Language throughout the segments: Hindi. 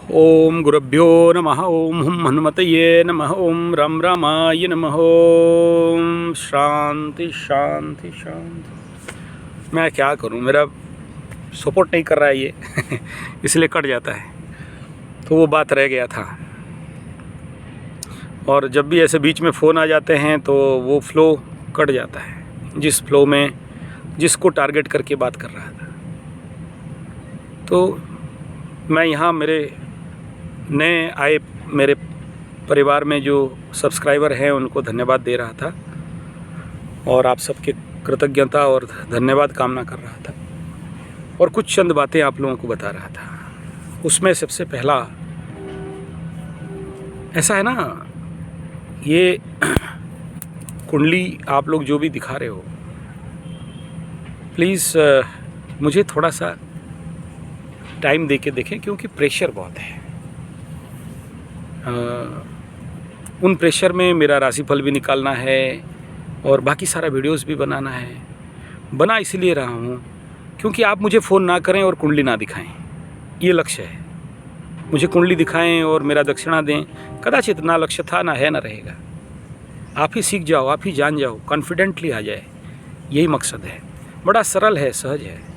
ओम गुरुभ्यो नमः। ओम हुम हनुमतये नमः। ओम राम रामाय नमः। ओम शांति शांति शांति। मैं क्या करूं, मेरा सपोर्ट नहीं कर रहा है ये इसलिए कट जाता है। तो वो बात रह गया था। और जब भी ऐसे बीच में फ़ोन आ जाते हैं तो वो फ्लो कट जाता है, जिस फ्लो में जिसको टारगेट करके बात कर रहा था। तो मैं यहाँ मेरे नए आए मेरे परिवार में जो सब्सक्राइबर हैं उनको धन्यवाद दे रहा था और आप सबके कृतज्ञता और धन्यवाद कामना कर रहा था और कुछ चंद बातें आप लोगों को बता रहा था। उसमें सबसे पहला ऐसा है ना, ये कुंडली आप लोग जो भी दिखा रहे हो, प्लीज़ मुझे थोड़ा सा टाइम दे के देखें, क्योंकि प्रेशर बहुत है। उन प्रेशर में मेरा राशिफल भी निकालना है और बाकी सारा वीडियोस भी बनाना है। बना इसलिए रहा हूँ क्योंकि आप मुझे फ़ोन ना करें और कुंडली ना दिखाएं, ये लक्ष्य है। मुझे कुंडली दिखाएं और मेरा दक्षिणा दें, कदाचित ना लक्ष्य था, ना है, ना रहेगा। आप ही सीख जाओ, आप ही जान जाओ, कॉन्फिडेंटली आ जाए, यही मकसद है। बड़ा सरल है, सहज है।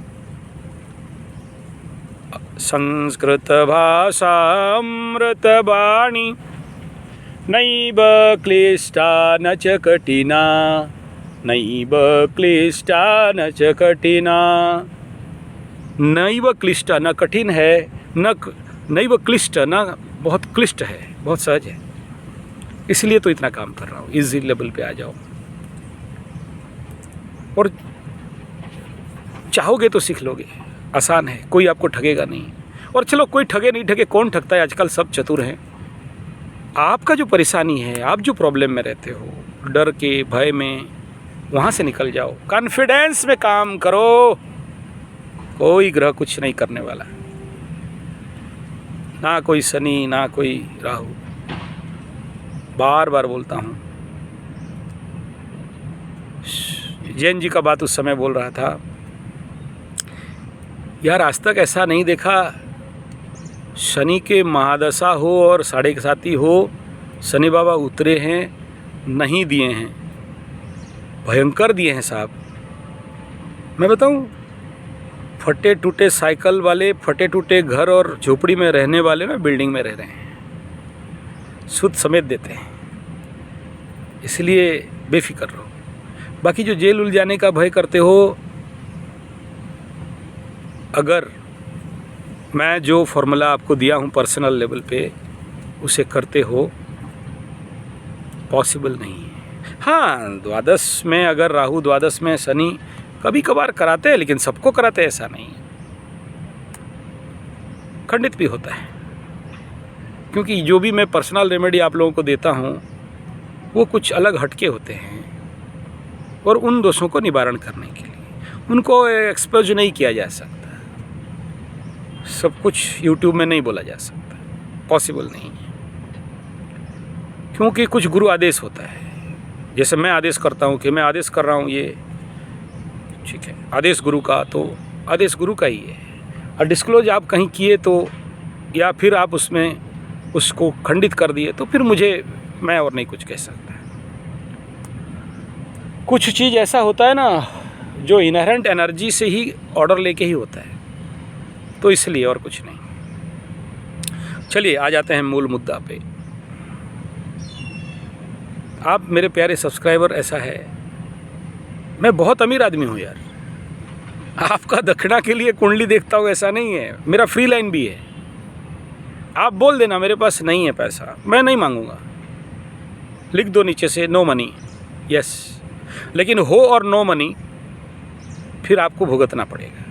संस्कृत भाषा अमृत वाणी नैव क्लिष्टा न च कठिना, नैव क्लिष्टा न च कठिना। नैव क्लिष्टा, न कठिन है, नैव क्लिष्ट, न बहुत क्लिष्ट है, बहुत सहज है। इसलिए तो इतना काम कर रहा हूँ। इजी लेवल पे आ जाओ और चाहोगे तो सीख लोगे। आसान है, कोई आपको ठगेगा नहीं। और चलो कोई ठगे नहीं ठगे, कौन ठगता है, आजकल सब चतुर हैं। आपका जो परेशानी है, आप जो प्रॉब्लम में रहते हो, डर के भय में, वहाँ से निकल जाओ। कॉन्फिडेंस में काम करो। कोई ग्रह कुछ नहीं करने वाला, ना कोई शनि, ना कोई राहु। बार बार बोलता हूँ। जैन जी का बात उस समय बोल रहा था, यार आज तक ऐसा नहीं देखा, शनि के महादशा हो और साढ़े साथी हो, शनि बाबा उतरे हैं, नहीं दिए हैं, भयंकर दिए हैं साहब। मैं बताऊं, फटे टूटे साइकिल वाले, फटे टूटे घर और झोपड़ी में रहने वाले ना बिल्डिंग में रह रहे हैं, सुध समेत देते हैं। इसलिए बेफिक्र रहो। बाकी जो जेल उलझाने का भय करते हो, अगर मैं जो फॉर्मूला आपको दिया हूँ पर्सनल लेवल पे, उसे करते हो, पॉसिबल नहीं है। हाँ, द्वादश में अगर राहु, द्वादश में शनि कभी कभार कराते हैं, लेकिन सबको कराते हैं ऐसा नहीं। खंडित भी होता है, क्योंकि जो भी मैं पर्सनल रेमेडी आप लोगों को देता हूँ वो कुछ अलग हटके होते हैं और उन दोषों को निवारण करने के लिए उनको एक्सपोज नहीं किया जा सकता। सब कुछ यूट्यूब में नहीं बोला जा सकता, पॉसिबल नहीं है। क्योंकि कुछ गुरु आदेश होता है, जैसे मैं आदेश करता हूँ कि मैं आदेश कर रहा हूँ, ये ठीक है, आदेश गुरु का, तो आदेश गुरु का ही है। और डिस्क्लोज आप कहीं किए तो, या फिर आप उसमें उसको खंडित कर दिए, तो फिर मैं और नहीं कुछ कह सकता। कुछ चीज़ ऐसा होता है ना जो इनहेरेंट एनर्जी से ही ऑर्डर लेके ही होता है, तो इसलिए, और कुछ नहीं। चलिए आ जाते हैं मूल मुद्दा पे। आप मेरे प्यारे सब्सक्राइबर, ऐसा है, मैं बहुत अमीर आदमी हूँ यार। आपका दक्षिणा के लिए कुंडली देखता हूँ ऐसा नहीं है, मेरा फ्री लाइन भी है। आप बोल देना मेरे पास नहीं है पैसा, मैं नहीं मांगूंगा, लिख दो नीचे से नो मनी, यस। लेकिन हो और नो मनी फिर आपको भुगतना पड़ेगा,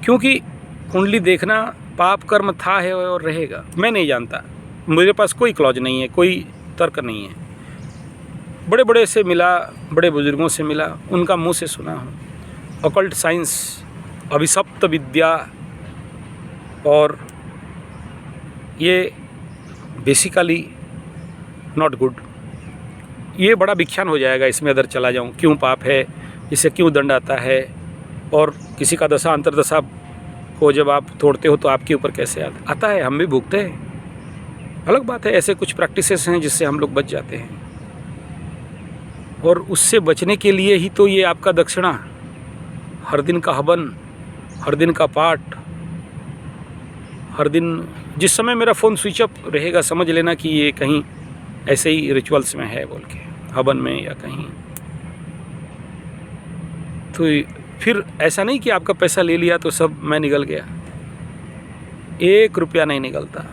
क्योंकि कुंडली देखना पाप कर्म था, है और रहेगा। मैं नहीं जानता, मेरे पास कोई क्लॉज नहीं है, कोई तर्क नहीं है। बड़े बड़े से मिला, बड़े बुजुर्गों से मिला, उनका मुंह से सुना हूँ। ऑकल्ट साइंस, अभिशप्त विद्या, और ये बेसिकली नॉट गुड। ये बड़ा विख्यान हो जाएगा इसमें अगर चला जाऊँ, क्यों पाप है, इससे क्यों दंड आता है, और किसी का दशा अंतरदशा को जब आप तोड़ते हो तो आपके ऊपर कैसे आता है, हम भी भुगते हैं। अलग बात है, ऐसे कुछ प्रैक्टिसेस हैं जिससे हम लोग बच जाते हैं, और उससे बचने के लिए ही तो ये आपका दक्षिणा, हर दिन का हवन, हर दिन का पाठ, हर दिन जिस समय मेरा फ़ोन स्विच ऑफ रहेगा समझ लेना कि ये कहीं ऐसे ही रिचुअल्स में है बोल के, हवन में या कहीं। तो फिर ऐसा नहीं कि आपका पैसा ले लिया तो सब मैं निकल गया, 1 रुपया नहीं निकलता।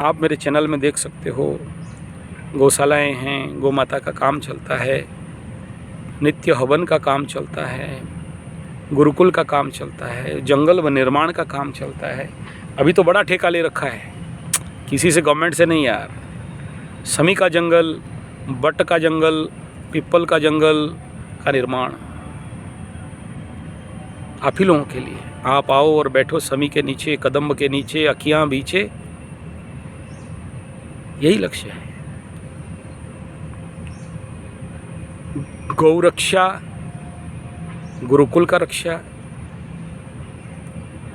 आप मेरे चैनल में देख सकते हो, गौशालाएं हैं, गौ माता का काम चलता है, नित्य हवन का काम चलता है, गुरुकुल का काम चलता है, जंगल व निर्माण का काम चलता है। अभी तो बड़ा ठेका ले रखा है, किसी से, गवर्नमेंट से नहीं यार। समी का जंगल, बट का जंगल, पीपल का जंगल का निर्माण आप ही लोगों के लिए। आप आओ और बैठो समी के नीचे, कदम्ब के नीचे, अखियाँ बीचे, यही लक्ष्य है। गौ रक्षा, गुरुकुल का रक्षा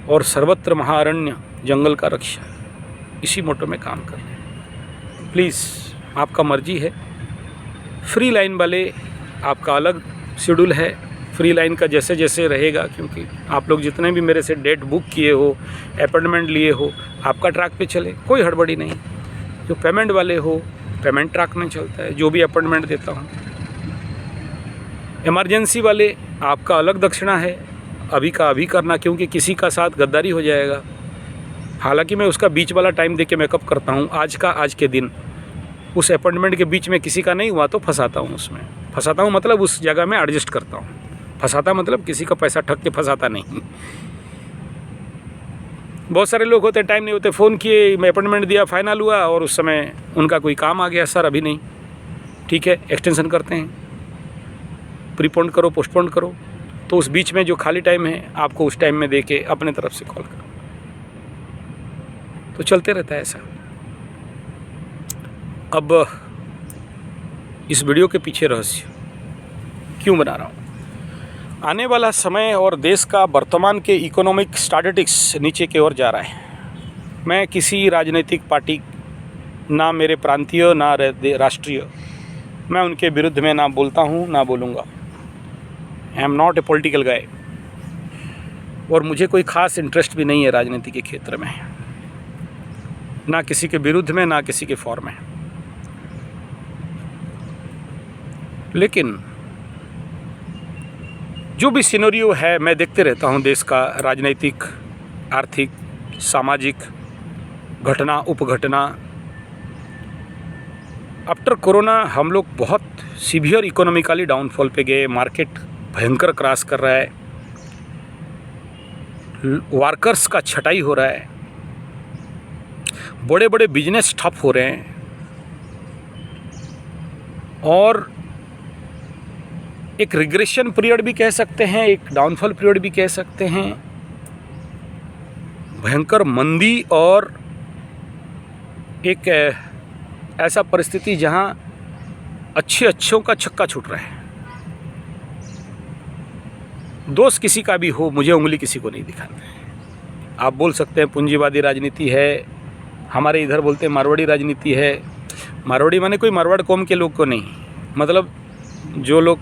और सर्वत्र महाअरण्य जंगल का रक्षा, इसी मोटो में काम कर रहे हैं। प्लीज़, आपका मर्जी है। फ्री लाइन वाले आपका अलग शेड्यूल है, फ्री लाइन का जैसे जैसे रहेगा, क्योंकि आप लोग जितने भी मेरे से डेट बुक किए हो, अपॉइंटमेंट लिए हो, आपका ट्रैक पे चले, कोई हड़बड़ी नहीं। जो पेमेंट वाले हो, पेमेंट ट्रैक में चलता है, जो भी अपॉइंटमेंट देता हूँ। इमरजेंसी वाले आपका अलग दक्षिणा है, अभी का अभी करना, क्योंकि किसी का साथ गद्दारी हो जाएगा। हालांकि मैं उसका बीच वाला टाइम दे के मेकअप करता हूँ, आज का आज के दिन, उस अपॉइंटमेंट के बीच में किसी का नहीं हुआ तो फंसाता हूँ, उसमें फंसाता हूँ मतलब उस जगह में एडजस्ट करता हूँ। फंसाता मतलब किसी का पैसा ठग के फंसाता नहीं। बहुत सारे लोग होते, टाइम नहीं होते, फ़ोन किए, मैं अपॉइंटमेंट दिया, फाइनल हुआ और उस समय उनका कोई काम आ गया, सर अभी नहीं, ठीक है एक्सटेंशन करते हैं, प्रीपोन करो, पोस्टपोन करो। तो उस बीच में जो खाली टाइम है आपको उस टाइम में दे के अपने तरफ से कॉल करो, तो चलते रहता है ऐसा। अब इस वीडियो के पीछे रहस्य क्यों बना रहा हूँ? आने वाला समय और देश का वर्तमान के इकोनॉमिक स्टैटिस्टिक्स नीचे की ओर जा रहा है। मैं किसी राजनीतिक पार्टी, ना मेरे प्रांतीय ना राष्ट्रीय, मैं उनके विरुद्ध में ना बोलता हूँ ना बोलूँगा। I am not a political guy, और मुझे कोई ख़ास इंटरेस्ट भी नहीं है राजनीति के क्षेत्र में, ना किसी के विरुद्ध में ना किसी के फॉर में। लेकिन जो भी सिनेरियो है मैं देखते रहता हूँ, देश का राजनीतिक, आर्थिक, सामाजिक घटना, उपघटना। आफ्टर कोरोना हम लोग बहुत सीवियर इकोनॉमिकली डाउनफॉल पे गए, मार्केट भयंकर क्रैश कर रहा है, वर्कर्स का छटाई हो रहा है, बड़े बड़े बिजनेस ठप हो रहे हैं, और एक रिग्रेशन पीरियड भी कह सकते हैं, एक डाउनफॉल पीरियड भी कह सकते हैं। भयंकर मंदी और एक ऐसा परिस्थिति जहां अच्छों का छक्का छूट रहा है। दोष किसी का भी हो, मुझे उंगली किसी को नहीं दिखाना है। आप बोल सकते हैं पूंजीवादी राजनीति है, हमारे इधर बोलते हैं मारवाड़ी राजनीति है। मारवाड़ी माने कोई मारवाड़ कौम के लोग को नहीं, मतलब जो लोग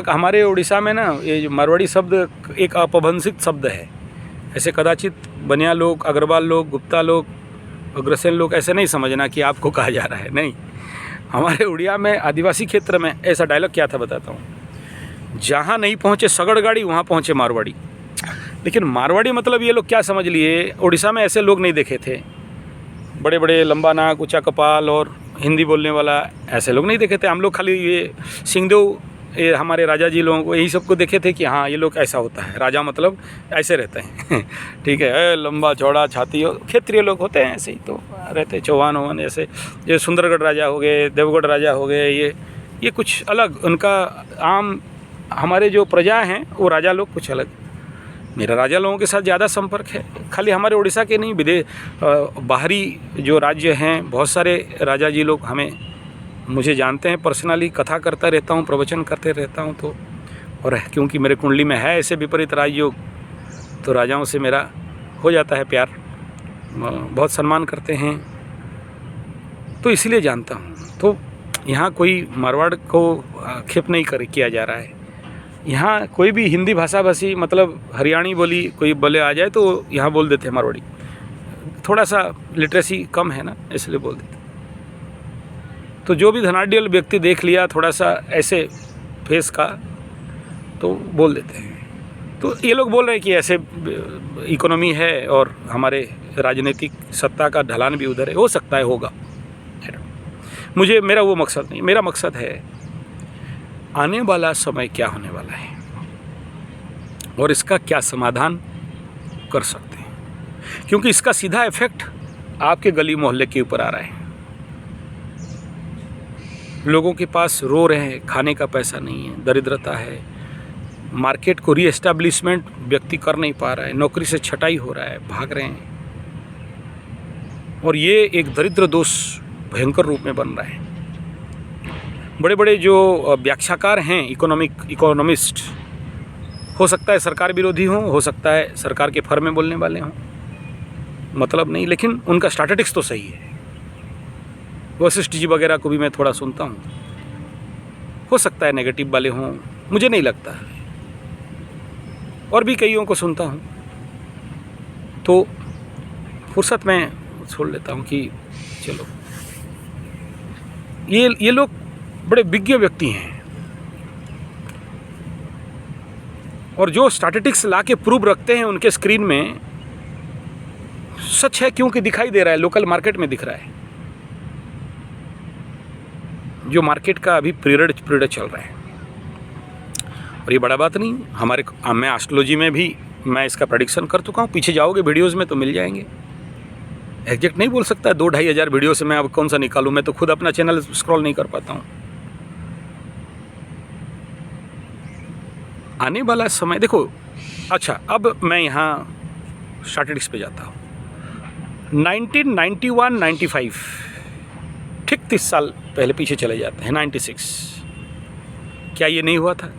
हमारे उड़ीसा में ना, ये जो मारवाड़ी शब्द एक अपभ्रंशित शब्द है। ऐसे कदाचित बनिया लोग, अग्रवाल लोग, गुप्ता लोग, अग्रसेन लोग ऐसे नहीं समझना कि आपको कहा जा रहा है, नहीं। हमारे उड़िया में, आदिवासी क्षेत्र में ऐसा डायलॉग क्या था बताता हूँ, जहाँ नहीं पहुँचे सगड़ गाड़ी वहाँ पहुँचे मारवाड़ी। लेकिन मारवाड़ी मतलब ये लोग क्या समझ लिए, उड़ीसा में ऐसे लोग नहीं देखे थे, बड़े बड़े लंबा नाक, ऊंचा कपाल और हिंदी बोलने वाला, ऐसे लोग नहीं देखे थे। हम लोग खाली ये सिंहदेव, ये हमारे राजा जी लोगों को, यही सबको देखे थे कि हाँ ये लोग ऐसा होता है, राजा मतलब ऐसे रहते हैं ठीक है, लंबा चौड़ा छाती, और क्षेत्रीय लोग होते हैं ऐसे ही तो रहते, चौहान वौहान ऐसे। जो सुंदरगढ़ राजा हो गए, देवगढ़ राजा हो गए, ये कुछ अलग, उनका आम, हमारे जो प्रजा हैं वो राजा लोग कुछ अलग। मेरा राजा लोगों के साथ ज़्यादा संपर्क है, खाली हमारे उड़ीसा के नहीं, विदेश बाहरी जो राज्य हैं, बहुत सारे राजा जी लोग मुझे जानते हैं पर्सनली, कथा करता रहता हूँ, प्रवचन करते रहता हूँ तो, और क्योंकि मेरे कुंडली में है ऐसे विपरीत राजयोग, तो राजाओं से मेरा हो जाता है प्यार, बहुत सम्मान करते हैं, तो इसलिए जानता हूँ। तो यहाँ कोई मारवाड़ को आक्षेप नहीं किया जा रहा है। यहाँ कोई भी हिंदी भाषा भाषी मतलब हरियाणी बोली कोई बोले आ जाए तो यहाँ बोल देते हैं मारवाड़ी, थोड़ा सा लिटरेसी कम है ना, इसलिए बोल देते। तो जो भी धनाढ्य व्यक्ति देख लिया थोड़ा सा ऐसे फेस का तो बोल देते हैं। तो ये लोग बोल रहे हैं कि ऐसे इकोनॉमी है और हमारे राजनीतिक सत्ता का ढलान भी उधर है, हो सकता है होगा। मेरा वो मकसद नहीं, मेरा मकसद है आने वाला समय क्या होने वाला है और इसका क्या समाधान कर सकते हैं, क्योंकि इसका सीधा इफेक्ट आपके गली मोहल्ले के ऊपर आ रहा है। लोगों के पास रो रहे हैं, खाने का पैसा नहीं है, दरिद्रता है, मार्केट को रीएस्टैब्लिशमेंट व्यक्ति कर नहीं पा रहा है, नौकरी से छटाई हो रहा है, भाग रहे हैं, और ये एक दरिद्र दोष भयंकर रूप में बन रहा है। बड़े बड़े जो व्याख्याकार हैं, इकोनॉमिस्ट, हो सकता है सरकार विरोधी हो सकता है सरकार के फर में बोलने वाले हों, मतलब नहीं, लेकिन उनका स्टैटिस्टिक्स तो सही है। वशिष्ठ जी वगैरह को भी मैं थोड़ा सुनता हूँ, हो सकता है नेगेटिव वाले हों, मुझे नहीं लगता, और भी कईयों को सुनता हूँ, तो फुर्सत में छोड़ लेता हूँ कि चलो ये लोग बड़े विज्ञ व्यक्ति हैं, और जो स्टैटिस्टिक्स ला के प्रूव रखते हैं उनके स्क्रीन में सच है, क्योंकि दिखाई दे रहा है, लोकल मार्केट में दिख रहा है, जो मार्केट का अभी पीरियड चल रहा है। और ये बड़ा बात नहीं, मैं एस्ट्रोलॉजी में भी मैं इसका प्रेडिक्शन कर चुका हूँ, पीछे जाओगे वीडियोज़ में तो मिल जाएंगे। एग्जैक्ट नहीं बोल सकता, 2-2.5 हज़ार वीडियो से मैं अब कौन सा निकालूँ, मैं तो खुद अपना चैनल स्क्रॉल नहीं कर पाता हूँ। आने वाला समय देखो, अच्छा अब मैं यहाँ स्टैटिस्टिक्स पे जाता हूँ। 1991-95 ठीक 30 साल पहले पीछे चले जाते हैं, 96, क्या ये नहीं हुआ था?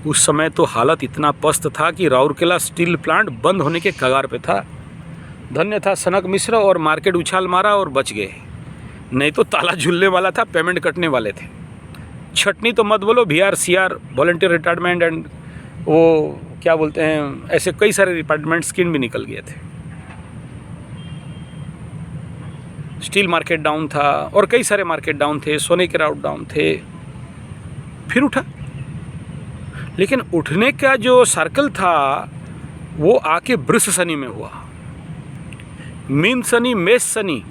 उस समय तो हालत इतना पस्त था कि राउरकेला स्टील प्लांट बंद होने के कगार पे था। धन्य था सनक मिश्र, और मार्केट उछाल मारा और बच गए, नहीं तो ताला झूलने वाला था, पेमेंट कटने वाले थे। छटनी तो मत बोलो, VRCR वॉलंटियर रिटायरमेंट एंड वो क्या बोलते हैं, ऐसे कई सारे डिपार्टमेंट स्कीम भी निकल गए थे। स्टील मार्केट डाउन था और कई सारे मार्केट डाउन थे, सोने के राउट डाउन थे, फिर उठा। लेकिन उठने का जो सर्कल था वो आके वृष शनि में हुआ, मीन शनि, मेष शनि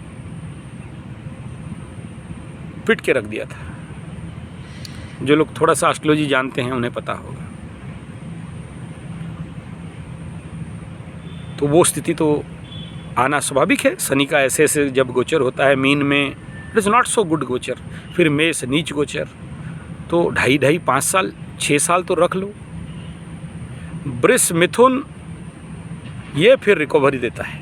पिट के रख दिया था। जो लोग थोड़ा सा एस्ट्रोलॉजी जानते हैं उन्हें पता होगा। तो वो स्थिति तो आना स्वाभाविक है। शनि का ऐसे ऐसे जब गोचर होता है मीन में, it is not so good गोचर, फिर मेष नीच गोचर, तो 2.5 साल 6 साल तो रख लो। वृष मिथुन ये फिर रिकवरी देता है।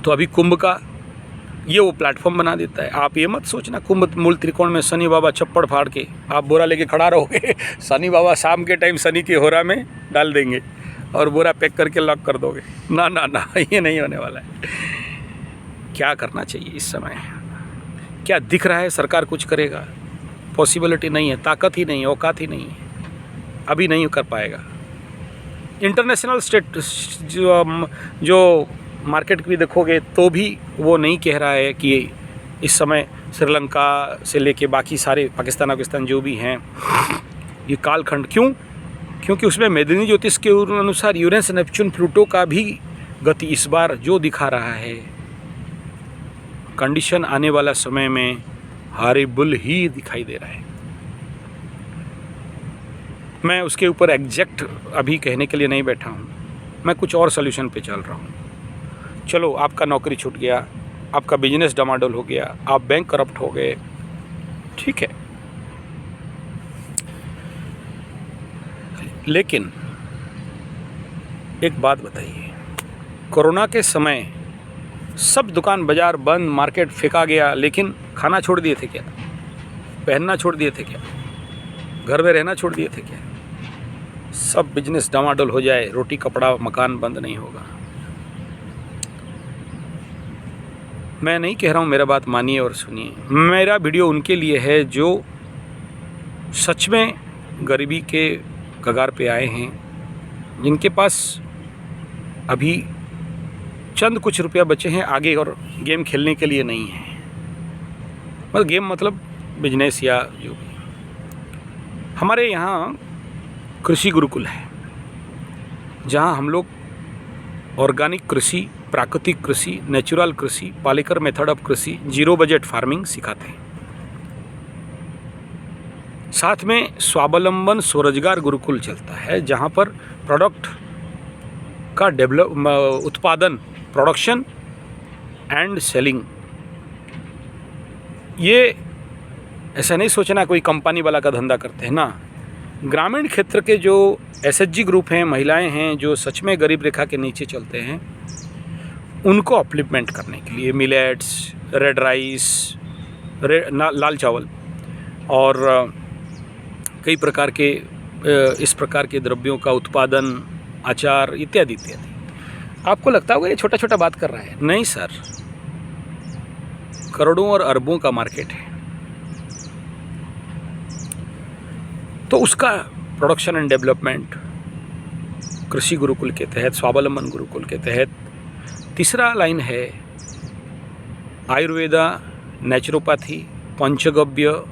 तो अभी कुंभ का ये वो प्लेटफॉर्म बना देता है। आप ये मत सोचना कुंभ मूल त्रिकोण में शनि बाबा चप्पड़ फाड़ के आप बोरा लेके खड़ा रहोगे, शनि बाबा शाम के टाइम शनि की होरा में डाल देंगे और बोरा पैक करके लॉक कर दोगे। ना ना ना, ये नहीं होने वाला है। क्या करना चाहिए इस समय? क्या दिख रहा है सरकार कुछ करेगा? पॉसिबिलिटी नहीं है, ताकत ही नहीं है, औकात ही नहीं है, अभी नहीं कर पाएगा। इंटरनेशनल स्टेट जो मार्केट भी देखोगे तो भी वो नहीं कह रहा है कि इस समय श्रीलंका से लेके बाकी सारे पाकिस्तान जो भी हैं ये कालखंड। क्यों? क्योंकि उसमें मेदिनी ज्योतिष के अनुसार यूरेनस, नेपच्यून, प्लूटो का भी गति इस बार जो दिखा रहा है, कंडीशन आने वाला समय में हॉरिबल ही दिखाई दे रहा है। मैं उसके ऊपर एग्जैक्ट अभी कहने के लिए नहीं बैठा हूँ, मैं कुछ और सॉल्यूशन पे चल रहा हूँ। चलो, आपका नौकरी छूट गया, आपका बिजनेस डमाडोल हो गया, आप बैंक करप्ट हो गए, ठीक है, लेकिन एक बात बताइए, कोरोना के समय सब दुकान बाजार बंद, मार्केट फेंका गया, लेकिन खाना छोड़ दिए थे क्या? पहनना छोड़ दिए थे क्या? घर में रहना छोड़ दिए थे क्या? सब बिजनेस डामाडोल हो जाए, रोटी कपड़ा मकान बंद नहीं होगा। मैं नहीं कह रहा हूँ, मेरा बात मानिए और सुनिए। मेरा वीडियो उनके लिए है जो सच में गरीबी के कगार पे आए हैं, जिनके पास अभी चंद कुछ रुपया बचे हैं आगे और गेम खेलने के लिए नहीं है। मतलब गेम मतलब बिजनेस या जो भी। हमारे यहाँ कृषि गुरुकुल है, जहाँ हम लोग ऑर्गेनिक कृषि, प्राकृतिक कृषि, नेचुरल कृषि, पालेकर मेथड ऑफ कृषि, जीरो बजट फार्मिंग सिखाते हैं। साथ में स्वावलंबन स्वरोजगार गुरुकुल चलता है, जहाँ पर प्रोडक्ट का उत्पादन, प्रोडक्शन एंड सेलिंग। ये ऐसा नहीं सोचना कोई कंपनी वाला का धंधा करते हैं ना। ग्रामीण क्षेत्र के जो एसएचजी ग्रुप हैं, महिलाएं हैं जो सच में गरीब रेखा के नीचे चलते हैं, उनको अपलिफ्टमेंट करने के लिए मिलेट्स, रेड राइस, लाल चावल और कई प्रकार के इस प्रकार के द्रव्यों का उत्पादन, अचार इत्यादि इत्यादि। आपको लगता होगा ये छोटा छोटा बात कर रहा है, नहीं सर, करोड़ों और अरबों का मार्केट है। तो उसका प्रोडक्शन एंड डेवलपमेंट कृषि गुरुकुल के तहत, स्वावलंबन गुरुकुल के तहत। तीसरा लाइन है आयुर्वेदा, नेचुरोपैथी, पंचगव्य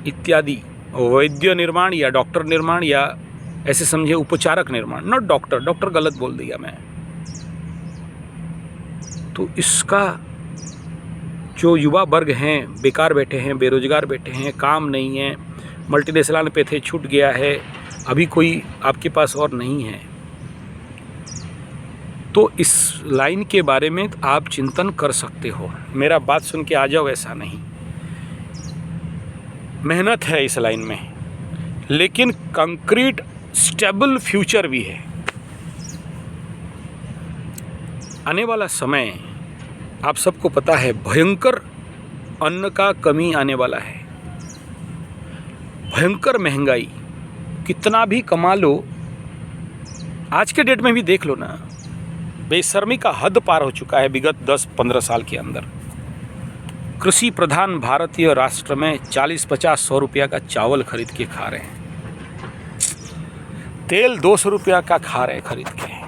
इत्यादि वैद्य निर्माण या डॉक्टर निर्माण, या ऐसे समझे उपचारक निर्माण, नॉट डॉक्टर, डॉक्टर गलत बोल दिया मैं। तो इसका जो युवा वर्ग हैं, बेकार बैठे हैं, बेरोजगार बैठे हैं, काम नहीं है, मल्टीनेशनल पे थे, छूट गया है, अभी कोई आपके पास और नहीं है, तो इस लाइन के बारे में आप चिंतन कर सकते हो। मेरा बात सुन के आ जाओ ऐसा नहीं। मेहनत है इस लाइन में, लेकिन कंक्रीट स्टेबल फ्यूचर भी है। आने वाला समय आप सबको पता है, भयंकर अन्न का कमी आने वाला है, भयंकर महंगाई। कितना भी कमा लो, आज के डेट में भी देख लो ना, बेशर्मी का हद पार हो चुका है विगत 10-15 साल के अंदर। कृषि प्रधान भारतीय राष्ट्र में 40-50-100 रुपया का चावल खरीद के खा रहे हैं, तेल 200 रुपया का खा रहे हैं खरीद के।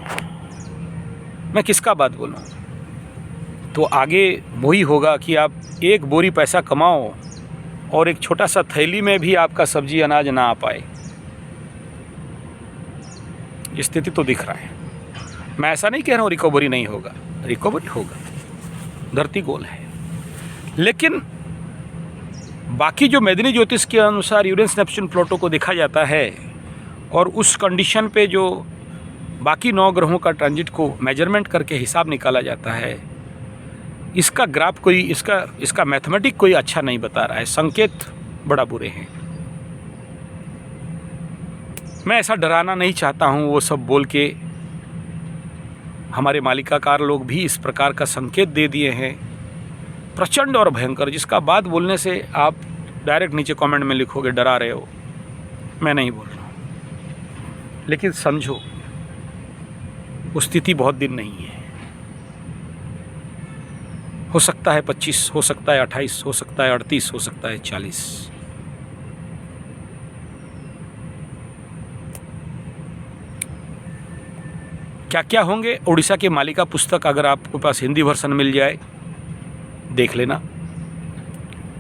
मैं किसका बात बोलूं? तो आगे वही होगा कि आप एक बोरी पैसा कमाओ और एक छोटा सा थैली में भी आपका सब्जी अनाज ना आ पाए। स्थिति तो दिख रहा है। मैं ऐसा नहीं कह रहा हूँ रिकवरी नहीं होगा, रिकवरी होगा, धरती गोल है। लेकिन बाकी जो मैदानी ज्योतिष के अनुसार यूरेनस नेपच्यून प्लूटो को देखा जाता है, और उस कंडीशन पे जो बाकी 9 ग्रहों का ट्रांजिट को मेजरमेंट करके हिसाब निकाला जाता है, इसका ग्राफ कोई, इसका मैथमेटिक कोई अच्छा नहीं बता रहा है, संकेत बड़ा बुरे हैं। मैं ऐसा डराना नहीं चाहता हूँ, वो सब बोल के हमारे मालिकाकार लोग भी इस प्रकार का संकेत दे दिए हैं, प्रचंड और भयंकर, जिसका बात बोलने से आप डायरेक्ट नीचे कमेंट में लिखोगे डरा रहे हो। मैं नहीं बोल रहा हूँ, लेकिन समझो वो स्थिति बहुत दिन नहीं है। हो सकता है 25, हो सकता है 28, हो सकता है 38, हो सकता है 40। क्या क्या होंगे, उड़ीसा के मालिका पुस्तक अगर आपके पास हिंदी वर्जन मिल जाए देख लेना।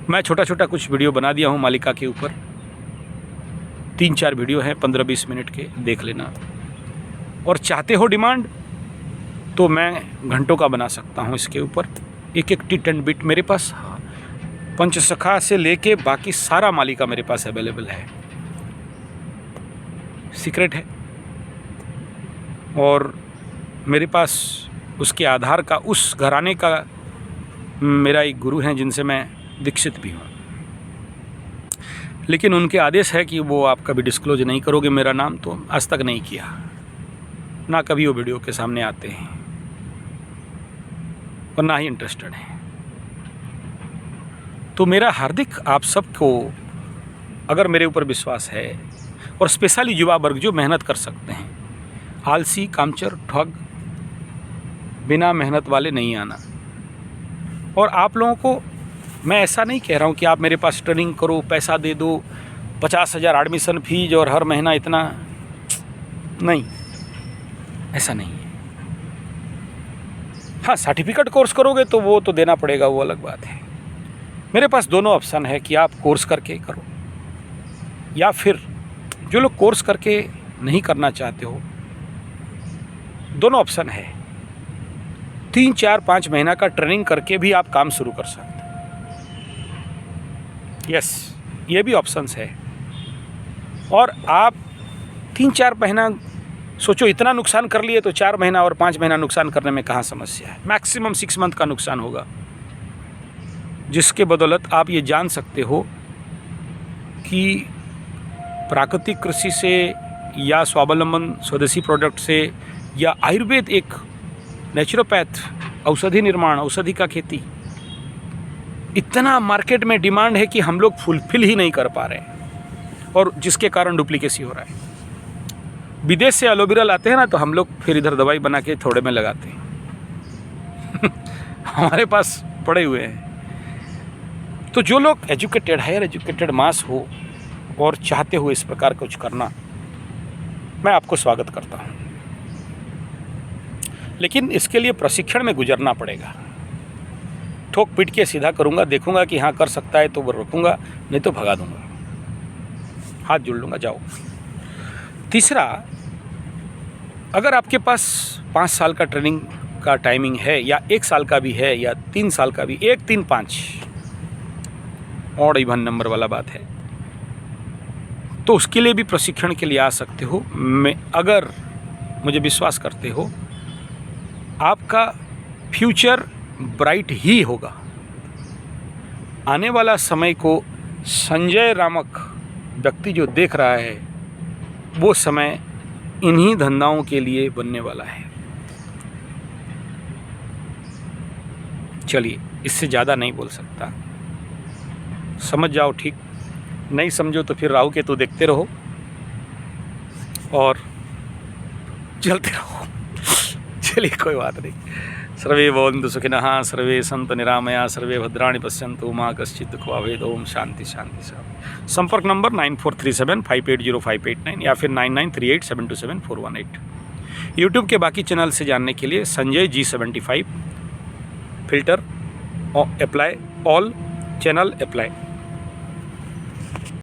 मैं छोटा छोटा कुछ वीडियो बना दिया हूँ मालिका के ऊपर, 3-4 वीडियो हैं 15-20 मिनट के, देख लेना। और चाहते हो डिमांड तो मैं घंटों का बना सकता हूँ इसके ऊपर, एक टिट एंड बिट मेरे पास। हाँ, पंचसखा से लेके बाकी सारा मालिका मेरे पास अवेलेबल है, सीक्रेट है। और मेरे पास उसके आधार का, उस घराने का मेरा एक गुरु हैं जिनसे मैं दीक्षित भी हूँ, लेकिन उनके आदेश है कि वो आप कभी डिस्क्लोज नहीं करोगे मेरा नाम, तो आज तक नहीं किया, ना कभी वो वीडियो के सामने आते हैं और ना ही इंटरेस्टेड हैं। तो मेरा हार्दिक आप सबको, अगर मेरे ऊपर विश्वास है और स्पेशली युवा वर्ग जो मेहनत कर सकते हैं। आलसी, कामचोर, ठग, बिना मेहनत वाले नहीं आना। और आप लोगों को मैं ऐसा नहीं कह रहा हूँ कि आप मेरे पास ट्रेनिंग करो, पैसा दे दो, 50,000 एडमिशन फीस और हर महीना इतना, नहीं, ऐसा नहीं है। हाँ, सर्टिफिकेट कोर्स करोगे तो वो तो देना पड़ेगा, वो अलग बात है। मेरे पास दोनों ऑप्शन है कि आप कोर्स करके करो, या फिर जो लोग कोर्स करके नहीं करना चाहते हो, दोनों ऑप्शन है। 3, 4, 5 महीना का ट्रेनिंग करके भी आप काम शुरू कर सकते हैं। यस, ये भी ऑप्शंस है। और आप 3-4 महीना सोचो, इतना नुकसान कर लिए तो 4 महीना और 5 महीना नुकसान करने में कहाँ समस्या है। मैक्सिमम 6 मंथ का नुकसान होगा, जिसके बदौलत आप ये जान सकते हो कि प्राकृतिक कृषि से या स्वावलंबन स्वदेशी प्रोडक्ट से या आयुर्वेद, एक नेचुरोपैथ, औषधि निर्माण, औषधि का खेती, इतना मार्केट में डिमांड है कि हम लोग फुलफिल ही नहीं कर पा रहे हैं, और जिसके कारण डुप्लीकेसी हो रहा है। विदेश से एलोवेरा लाते हैं ना, तो हम लोग फिर इधर दवाई बना के थोड़े में लगाते हैं हमारे पास पड़े हुए हैं। तो जो लोग एजुकेटेड, हायर एजुकेटेड मास हो और चाहते हो इस प्रकार कुछ करना, मैं आपको स्वागत करता हूँ। लेकिन इसके लिए प्रशिक्षण में गुजरना पड़ेगा। ठोक पीट के सीधा करूँगा, देखूँगा कि हाँ कर सकता है तो वो रखूँगा, नहीं तो भगा दूँगा, हाथ जोड़ लूँगा, जाओ। तीसरा, अगर आपके पास 5 साल का ट्रेनिंग का टाइमिंग है, या 1 साल का भी है, या 3 साल का भी, 1, 3, 5 ऑड इवन नंबर वाला बात है, तो उसके लिए भी प्रशिक्षण के लिए आ सकते हो। मैं, अगर मुझे विश्वास करते हो, आपका फ्यूचर ब्राइट ही होगा। आने वाला समय को संजय नामक व्यक्ति जो देख रहा है, वो समय इन्हीं धंधाओं के लिए बनने वाला है। चलिए, इससे ज़्यादा नहीं बोल सकता, समझ जाओ ठीक, नहीं समझो तो फिर राहु केतु देखते रहो और चलते रहो। चलिए, कोई बात नहीं। सर्वे भवन्तु सुखिनः, सर्वे सन्तु निरामया, सर्वे भद्राणि पश्यन्तु, मा कश्चित् दुःखभाग्। ओम शांति शांति शांति। संपर्क नंबर 9437580589 या फिर 9938727418। यूट्यूब के बाकी चैनल से जानने के लिए Sanjay G75 filter apply, all channel apply.